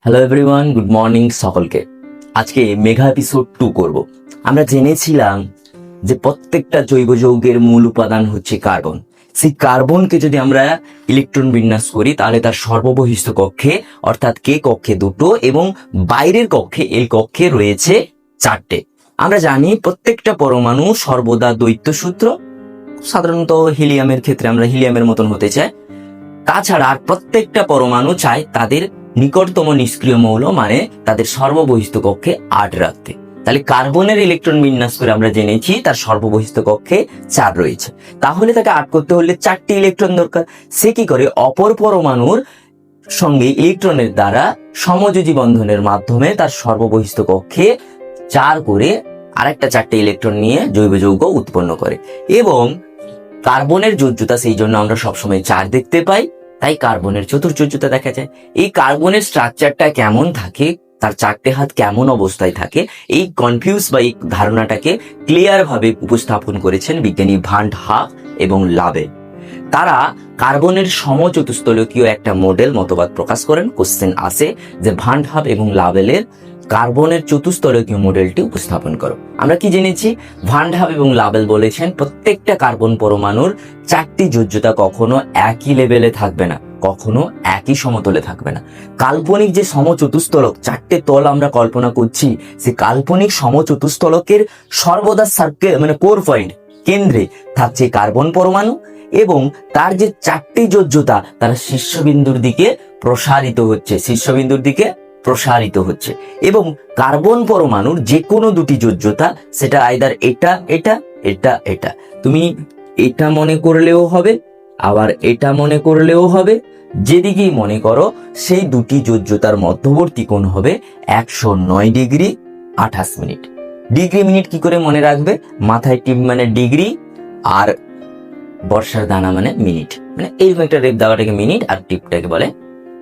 Hello everyone, good morning সকলকে। আজকে mega episode 2 করব। আমরা জেনেছিলাম যে প্রত্যেকটা জৈব যৌগের মূল উপাদান হচ্ছে কার্বন। সেই কার্বনকে যদি আমরা ইলেকট্রন বিন্যাস করি তাহলে তার সর্ববহিঃস্থ কক্ষে অর্থাৎ কে কক্ষে 2টো এবং বাইরের কক্ষে এল কক্ষে রয়েছে 4টে। আমরা জানি প্রত্যেকটা পরমাণু সর্বদা দ্বৈত সূত্র, সাধারণত হিলিয়ামের ক্ষেত্রে আমরা হিলিয়ামের মতন হতে চাই। তাছাড়া আর প্রত্যেকটা পরমাণু চায় তাদের নিকটতম নিষ্ক্রিয় মৌল মানে তাদের সর্ববহিঃস্থ কক্ষে 8 রাখতে। তাহলে কার্বনের ইলেকট্রন বিন্যাস করে আমরা জেনেছি তার সর্ববহিঃস্থ কক্ষে 4 রয়েছে। তাহলে তাকে 8 করতে হলে 4টি ইলেকট্রন দরকার। সে কি করে? অপর পরমাণুর সঙ্গে ইলেকট্রনের দ্বারা সমযোজী বন্ধনের মাধ্যমে তার সর্ববহিঃস্থ কক্ষে 4 করে আরেকটা 4টে ইলেকট্রন নিয়ে জৈব যৌগ উৎপন্ন করে। এবং কার্বনের যোজ্যতা সেই জন্য আমরা সবসময় 4 দেখতে পাই, তাই কার্বনের চতুর্যোজ্যতা দেখা যায়। এই কার্বনের স্ট্রাকচারটা কেমন থাকে, তার 4টে হাত কেমন অবস্থায় থাকে, এই কনফিউজ বা এই ধারণাটাকে ক্লিয়ার ভাবে উপস্থাপন করেছেন বিজ্ঞানী ভান ডা হাভ এবং লাবেল। তারা কার্বনের সমচতুস্তলকীয় একটা মডেল মতবাদ প্রকাশ করেন। কোশ্চেন আসে যে ভান ডা হাভ এবং লাবেলের কার্বনের চতুস্তলকীয় মডেলটি উপস্থাপন করো। আমরা কি জেনেছি? ভান ডা হাভ এবং লাবেল বলেছেন প্রত্যেকটা কার্বন পরমাণুর 4টি যোজ্যতা কখনো একই লেভেলে থাকবে না, কখনো একই সমতলে থাকবে না। কাল্পনিক যে সমচতুস্তলক 4টে তল আমরা কল্পনা করছি, সে কাল্পনিক সমচতুস্তলকের সর্বদা সার্কেল মানে কোর পয়েন্ট কেন্দ্রে থাকছে কার্বন পরমাণু এবং তার যে 4টি যোজ্যতা তারা শীর্ষবিন্দুর দিকে প্রসারিত হচ্ছে, শীর্ষবিন্দুর দিকে প্রসারিত হচ্ছে। এবং কার্বন পরমাণুর যে কোনো দুটি যোজ্যতা, সেটা আইদার এটা এটা এটা এটা, তুমি এটা মনে করলেও হবে আবার এটা মনে করলেও হবে, যেদিকেই মনে করো সেই দুটি যোজ্যতার মধ্যবর্তী কোণ হবে 109 ডিগ্রি 28 মিনিট। ডিগ্রি মিনিট কি করে মনে রাখবে? মাথায় টিপ মানে ডিগ্রি আর বর্ষার দানা মানে মিনিট, মানে এইরকম একটা রেপ দেওয়াটাকে মিনিট আর টিপটাকে বলে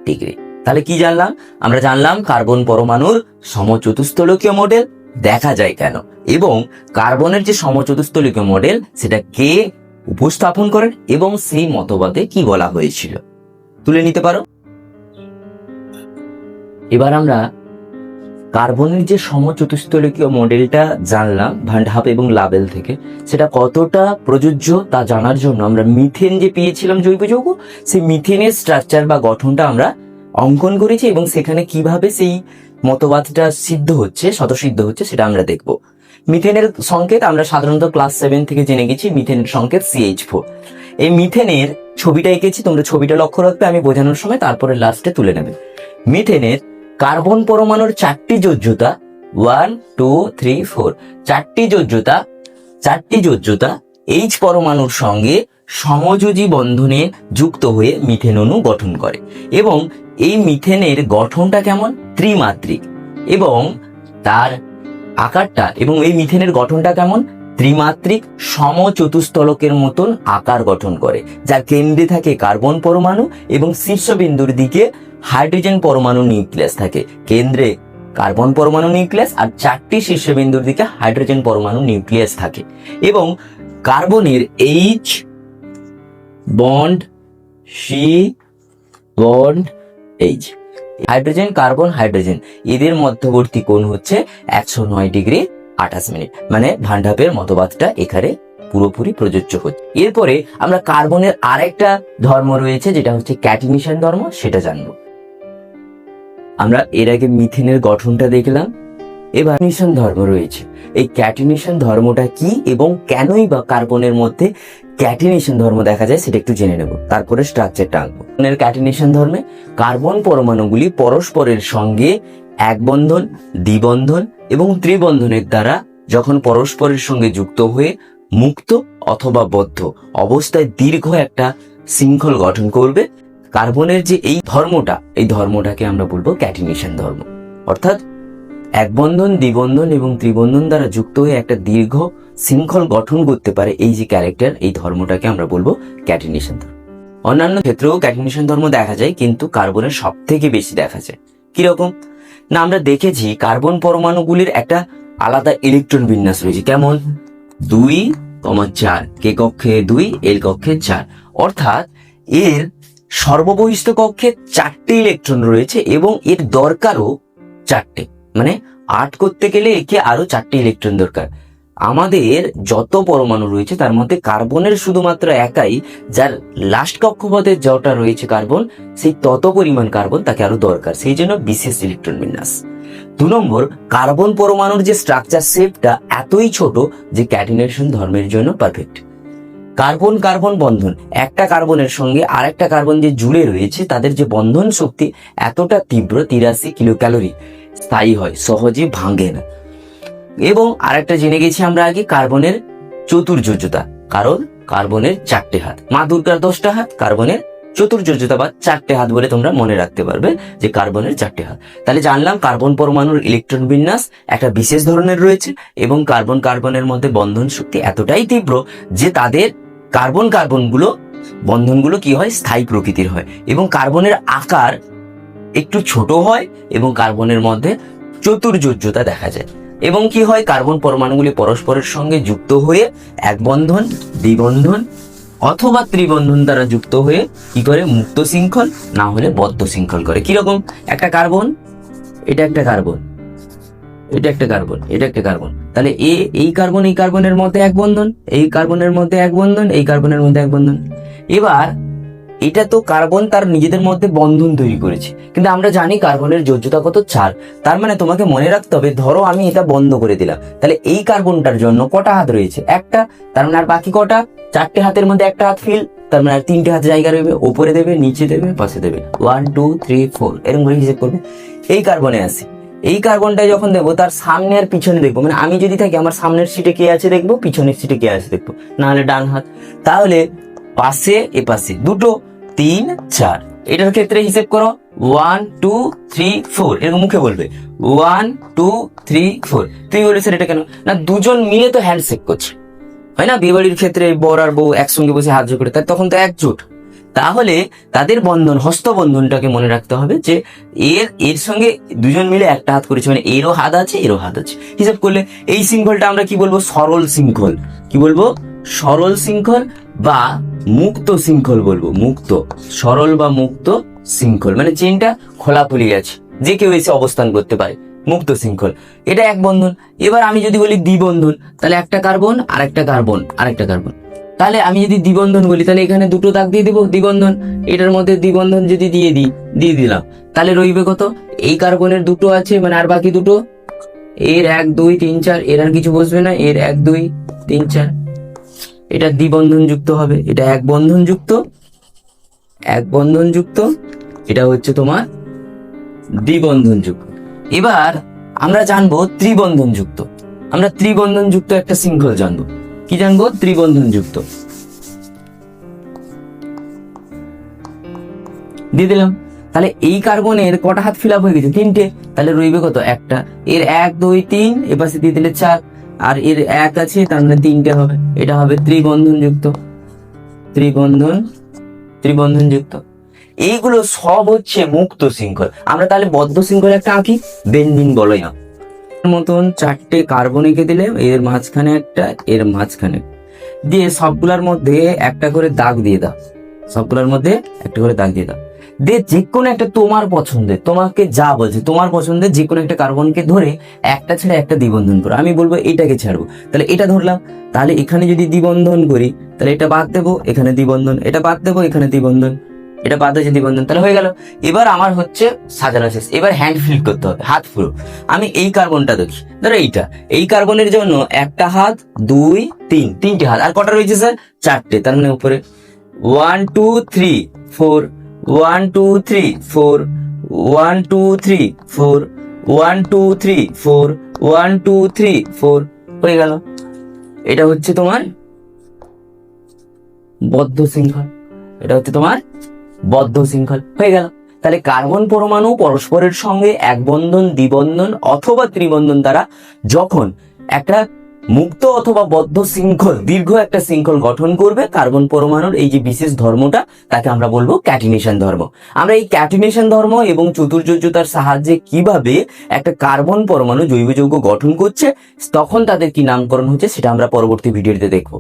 ডিগ্রি। তাহলে কি জানলাম? আমরা জানলাম কার্বন পরমাণুর সমচতুস্তলকীয় মডেল দেখা যায় কেন, এবং কার্বনের যে সমচতুস্তলকীয় মডেল সেটা কে উপস্থাপন করেন এবং সেই মতবাদে কি বলা হয়েছিল তুলে নিতে পারো। এবার আমরা কার্বনের যে সমচতুস্তলকীয় মডেলটা জানলাম ভান ডা হাভ এবং লাবেল থেকে, সেটা কতটা প্রযোজ্য তা জানার জন্য আমরা মিথেন যে পেয়েছিলাম জৈব যৌগ, সেই মিথেনের স্ট্রাকচার বা গঠনটা আমরা অঙ্কন করেছি এবং সেখানে কিভাবে সেই মতবাদটা সিদ্ধ হচ্ছে, স্বতঃসিদ্ধ হচ্ছে, সেটা আমরা দেখব। মিথেনের সংকেত আমরা সাধারণত ক্লাস 7 থেকে জেনে গেছি, মিথেনের সংকেত CH4। এই মিথেনের ছবিটা এঁকেছি, তোমরা ছবিটা লক্ষ্য রাখবে, আমি বোঝানোর সময় তারপরে লাস্টে তুলে নেবে। মিথেনের কার্বন পরমাণুর 4টি যোজ্যতা 1 2 3 4, 4টি যোজ্যতা H পরমাণুর সঙ্গে সমযোজী বন্ধনে যুক্ত হয়ে মিথেন অণু গঠন করে। এবং এই মিথেনের গঠনটা কেমন? ত্রিমাত্রিক, এবং তার আকারটা এবং এই মিথেনের গঠনটা কেমন? ত্রিমাত্রিক সমচতুস্তলকের মতন আকার গঠন করে, যার কেন্দ্রে থাকে কার্বন পরমাণু এবং শীর্ষবিন্দুর দিকে হাইড্রোজেন পরমাণু নিউক্লিয়াস থাকে। কেন্দ্রে কার্বন পরমাণু নিউক্লিয়াস আর 4টি শীর্ষবিন্দুর দিকে হাইড্রোজেন পরমাণু নিউক্লিয়াস থাকে। এবং কার্বনের H bond C bond H, hydrogen carbon hydrogen, এদের মধ্যবর্তী কোণ হচ্ছে 109 ডিগ্রি 28 মিনিট। মানে ভান ডা হাভের মতবাদটা এখানে পুরোপুরি প্রযোজ্য হচ্ছে। এরপরে আমরা কার্বনের আরেকটা ধর্ম রয়েছে যেটা হচ্ছে ক্যাটিনেশন ধর্ম, সেটা জানবো। আমরা এর আগে মিথেনের গঠনটা দেখলাম, এবার ক্যাটিনেশন ধর্ম রয়েছে। এই ক্যাটিনেশন ধর্মটা কি এবং কেনই বা কার্বনের মধ্যে ক্যাটিনেশন ধর্ম দেখা যায় সেটা একটু জেনে নেব, তারপরে স্ট্রাকচারটা আঁকবো। ক্যাটিনেশন ধর্মে কার্বন পরমাণুগুলি পরস্পরের সঙ্গে এক বন্ধন, দ্বিবন্ধন এবং ত্রিবন্ধনের দ্বারা যখন পরস্পরের সঙ্গে যুক্ত হয়ে মুক্ত অথবা বদ্ধ অবস্থায় দীর্ঘ একটা শৃঙ্খল গঠন করবে, কার্বনের যে এই ধর্মটা, এই ধর্মটাকে আমরা বলবো ক্যাটিনেশন ধর্ম। অর্থাৎ এক বন্ধন, দ্বিবন্ধন এবং ত্রিবন্ধন দ্বারা যুক্ত হয়ে একটা দীর্ঘ শৃঙ্খল গঠন করতে পারে এই যে ক্যারেক্টার, এই ধর্মটাকে আমরা বলবো ক্যাটিনেশন ধর্ম। অন্যান্য ক্ষেত্রেও ক্যাটিনেশন ধর্ম দেখা যায়, কিন্তু কার্বনের সব থেকে বেশি দেখা যায়। কিরকম না, আমরা দেখেছি কার্বন পরমাণুগুলির একটা আলাদা ইলেকট্রন বিন্যাস রয়েছে। কেমন? 2, 4, কে কক্ষে 2 এল কক্ষে 4। অর্থাৎ এর সর্ববহিষ্ঠ কক্ষে 4টে ইলেকট্রন রয়েছে এবং এর দরকারও 4টে, মানে 8 করতে গেলে একে আরো 4টে ইলেকট্রন দরকার। আমাদের যত পরমাণু রয়েছে তার মধ্যে কার্বনের শুধুমাত্র একাই, যার লাস্ট কক্ষপথে যটা রয়েছে কার্বন, সেই তত পরিমাণ কার্বন তাকে আরো দরকার, সেই জন্য বিশেষ ইলেকট্রন বিন্যাস। 2 নম্বর, কার্বন পরমাণুর যে স্ট্রাকচার শেপটা এতই ছোট যে ক্যাটিনেশন ধর্মের জন্য পারফেক্ট। কার্বন কার্বন বন্ধন, একটা কার্বনের সঙ্গে আরেকটা কার্বন যে জুড়ে রয়েছে তাদের যে বন্ধন শক্তি এতটা তীব্র, 83 কিলো ক্যালোরি, স্থায়ী হয়, সহজে ভাঙে না। এবং আরেকটা জেনে গেছি আমরা আগে, কার্বনের চতুর্যোজ্যতা, কারণ কার্বনের 4টে হাত, মা দুর্গার 10টা হাত, কার্বনের চতুর্যোজ্যতা বা 4টে হাত বলে তোমরা মনে রাখতে পারবে যে কার্বনের 4টে হাত। তাহলে জানলাম কার্বন পরমাণুর ইলেকট্রন বিন্যাস একটা বিশেষ ধরনের রয়েছে এবং কার্বন কার্বনের মধ্যে বন্ধন শক্তি এতটাই তীব্র যে তাদের কার্বন কার্বনগুলো বন্ধনগুলো কি হয়, স্থায়ী প্রকৃতির হয় এবং কার্বনের আকার একটু ছোট হয় এবং কার্বনের মধ্যে চতুর্যোজ্যতা দেখা যায়। এবং কি হয়, কার্বন পরমাণুগুলি পরস্পরের সঙ্গে যুক্ত হয়ে এক বন্ধন, দ্বিবন্ধন অথবা ত্রিবন্ধন দ্বারা যুক্ত হয়ে কি করে, মুক্ত শৃঙ্খল না হলে বদ্ধ শৃঙ্খল করে। কিরকম, একটা কার্বন, এটা একটা কার্বন, এটা একটা কার্বন, এটা একটা কার্বন, তাহলে এই কার্বন এই কার্বনের মধ্যে এক বন্ধন, এই কার্বনের মধ্যে এক বন্ধন, এই কার্বনের মধ্যে এক বন্ধন। এবার এটা তো কার্বন তার নিজেদের মধ্যে বন্ধন তৈরি করেছে, কিন্তু আমরা জানি কার্বনের যোজ্যতা কত, 4। তার মানে তোমাকে মনে রাখতে হবে, ধরো আমি এটা বন্ধ করে দিলাম, তাহলে এই কার্বনটার জন্য কটা হাত রয়েছে, একটা, তার মানে আর বাকি কটা, 4টে হাতের মধ্যে একটা হাত ফিল, তার মানে আর 3টে হাত জায়গা রইবে, ওপরে দেবে, নিচে দেবে, পাশে দেবে, 1 2 3 4 এরকম করে হিসেব করবে। এই কার্বনে আসি, এই কার্বনটা যখন দেবো তার সামনে আর পিছনে দেখবো, মানে আমি যদি থাকি আমার সামনের সিটে কে আছে দেখবো, পিছনের সিটে কে আছে দেখবো, না হলে ডান হাত। তাহলে পাশে এ পাশে 2 3 4, এটার ক্ষেত্রে হিসেব করো 1 2 3 4, এরকম মুখে বলবে 1 2 3 4। তুই বলবি স্যার এটা কেন, না দুজন মিলে তো হ্যান্ডশেক করছে, হয় না, বিয়েবাড়ির ক্ষেত্রে বর আর বউ একসঙ্গে বসে হাত জোড় করে, তাই তখন তো একজোট। তাহলে তাদের বন্ধন, হস্তবন্ধনটাকে মনে রাখতে হবে যে এর সঙ্গে দুজন মিলে একটা হাত করেছে, মানে এরও হাত আছে, এরও হাত আছে। হিসাব করলে এই শৃঙ্খলটা আমরা কি বলবো, সরল শৃঙ্খল। কি বলবো, সরল শৃঙ্খল বা মুক্ত শৃঙ্খল বলবো, মুক্ত, সরল বা মুক্ত শৃঙ্খল, মানে চেনটা খোলাখুলি আছে, যে কেউ এসে অবস্থান করতে পারে, মুক্ত শৃঙ্খল। এটা এক বন্ধন। এবার আমি যদি বলি দ্বিবন্ধন, তাহলে একটা কার্বন আর একটা কার্বন আর একটা কার্বন, তাহলে আমি যদি দ্বিবন্ধন বলি তাহলে এখানে 2টো দাগ দিয়ে দেবো, দ্বিবন্ধন, এটার মধ্যে দ্বিবন্ধন যদি দিয়ে দিলাম, তাহলে রইবে কত, এই কার্বনের 2টো আছে, মানে আর বাকি 2টো, এর 1 2 3 4, এর আর কিছু বসবে না, এর 1 2 3 4, এটা দ্বিবন্ধন যুক্ত হবে, এটা এক বন্ধন যুক্ত, এটা হচ্ছে তোমার দ্বিবন্ধন যুক্ত। এবার আমরা জানবো ত্রিবন্ধন যুক্ত, আমরা ত্রিবন্ধন যুক্ত একটা শৃঙ্খল জানবো। কি জানবো, ত্রিবন্ধন যুক্ত, দিয়ে দিলাম। তাহলে এই কার্বনের কটা হাত ফিল আপ হয়ে গেছে, 3টে, তাহলে রইবে কত, একটা, এর 1 2 3, এপাশে দিয়ে দিলে 4, আর এর 1 আছে, তার মানে 3টে হবে, এটা হবে ত্রিবন্ধন যুক্ত, ত্রিবন্ধন যুক্ত। এইগুলো সব হচ্ছে মুক্ত শৃঙ্খল। আমরা তাহলে বদ্ধ শৃঙ্খল একটা আঁকি, বেনজিন বলয়াম মতন 4টে কার্বন এঁকে দিলে, এর মাঝখানে একটা, এর মাঝখানে দিয়ে সবগুলার মধ্যে একটা করে দাগ দিয়ে দাও, সবগুলোর মধ্যে একটা করে দাগ দিয়ে দাও, দিয়ে যে কোনো একটা তোমার পছন্দের, তোমাকে যা বলছে তোমার পছন্দের যে কোনো একটা কার্বনকে ধরে একটা ছেড়ে একটা দ্বিবন্ধন করো। আমি বলবো এটাকে ছাড়বো, তাহলে এটা ধরলাম, তাহলে এখানে যদি দ্বিবন্ধন করি তাহলে এটা বাদ দেবো, এখানে দ্বিবন্ধন, এটা বাদ দেবো, এখানে দ্বিবন্ধন, এটা বাদ হয়েছে দ্বিবন্ধন, তাহলে হয়ে গেল। এবার আমার হচ্ছে সাজানো শেষ, এবার হ্যান্ড ফিল করতে হবে, হাত পুরো। আমি এই কার্বনটা দেখি, ধরো এই কার্বনের জন্য একটা হাত 2 3, 3টে হাত, আর কটা রয়েছে স্যার, 4টে, তার মানে উপরে 1 2 3 4, 1 2 3 4, 1 2 3 4, 1 2 3 4, 1 2 3 4, হয়ে গেল। এটা হচ্ছে তোমার বদ্ধ শৃঙ্খল, এটা হচ্ছে তোমার বদ্ধ শৃঙ্খল, হয়ে গেল। তাহলে কার্বন পরমাণু পরস্পরের সঙ্গে এক বন্ধন, দ্বিবন্ধন অথবা ত্রিবন্ধন দ্বারা যখন একটা মুক্ত অথবা বদ্ধ শৃঙ্খল, দীর্ঘ একটা শৃঙ্খল গঠন করবে, কার্বন পরমাণুর এই যে বিশেষ ধর্মটা তাকে আমরা বলবো ক্যাটিনেশন ধর্ম। আমরা এই ক্যাটিনেশন ধর্ম এবং চতুর্যোজ্যতার সাহায্যে কিভাবে একটা কার্বন পরমাণু জৈব যৌগ গঠন করছে, তখন তাদের কি নামকরণ হচ্ছে সেটা আমরা পরবর্তী ভিডিওতে দেখবো।